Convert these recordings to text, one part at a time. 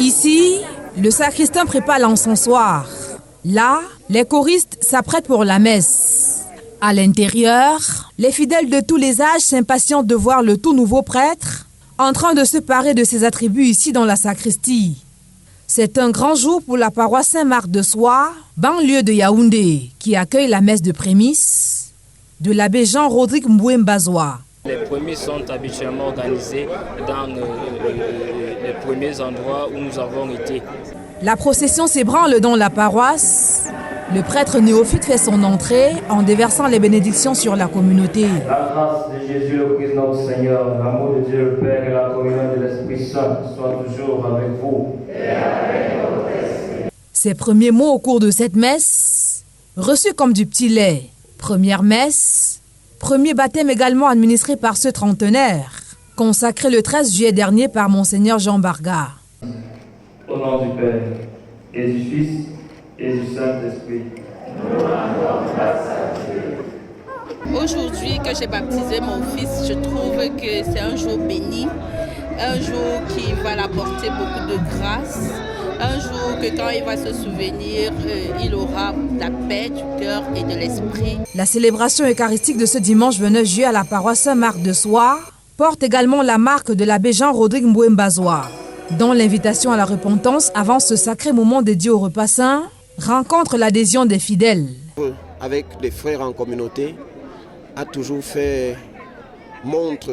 Ici, le sacristain prépare l'encensoir. Là, les choristes s'apprêtent pour la messe. À l'intérieur, les fidèles de tous les âges s'impatientent de voir le tout nouveau prêtre en train de se parer de ses attributs ici dans la sacristie. C'est un grand jour pour la paroisse Saint-Marc de Soie, banlieue de Yaoundé, qui accueille la messe de prémices de l'abbé Jean-Rodrigue Mboué-Mbazoua. Les prémices sont habituellement organisées dans les premiers endroits où nous avons été. La procession s'ébranle dans la paroisse. Le prêtre néophyte fait son entrée en déversant les bénédictions sur la communauté. La grâce de Jésus le Christ notre Seigneur, l'amour de Dieu le Père et la communion de l'Esprit Saint soient toujours avec vous. Ses premiers mots au cours de cette messe, reçus comme du petit lait. Première messe, premier baptême également administré par ce trentenaire, consacré le 13 juillet dernier par Monseigneur Jean Barga. Au nom du Père, et du Fils, et du Saint-Esprit. Aujourd'hui que j'ai baptisé mon fils, je trouve que c'est un jour béni, un jour qui va l'apporter beaucoup de grâce, un jour que quand il va se souvenir, il aura la paix du cœur et de l'esprit. La célébration eucharistique de ce dimanche 29 juillet à la paroisse Saint-Marc de Soie porte également la marque de l'abbé Jean-Rodrigue Mboué-Mbazoua, dont l'invitation à la repentance avant ce sacré moment dédié au repas saint rencontre l'adhésion des fidèles. Avec les frères en communauté, a toujours fait montre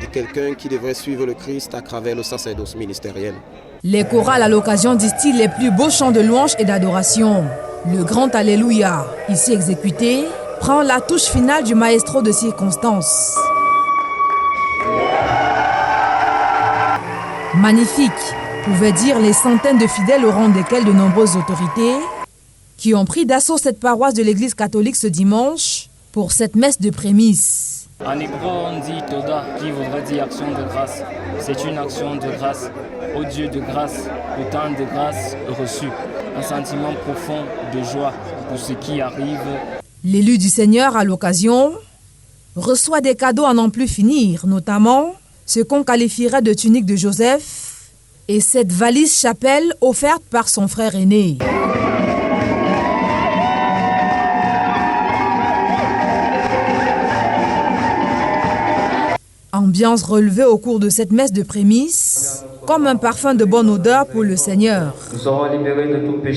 de quelqu'un qui devrait suivre le Christ à travers le sacerdoce ministériel. Les chorales à l'occasion distillent les plus beaux chants de louange et d'adoration. Le grand Alléluia, ici exécuté, prend la touche finale du maestro de circonstance. Magnifique, pouvaient dire les centaines de fidèles au rang desquels de nombreuses autorités qui ont pris d'assaut cette paroisse de l'église catholique ce dimanche pour cette messe de prémices. En hébreu, on dit Toda, qui voudrait dire action de grâce. C'est une action de grâce au Dieu de grâce, autant de grâce reçue. Un sentiment profond de joie pour ce qui arrive. L'élu du Seigneur, à l'occasion, reçoit des cadeaux à n'en plus finir, notamment ce qu'on qualifierait de tunique de Joseph et cette valise chapelle offerte par son frère aîné. Ambiance relevée au cours de cette messe de prémices, comme un parfum de bonne odeur pour le Seigneur. Nous serons libérés de tout péché.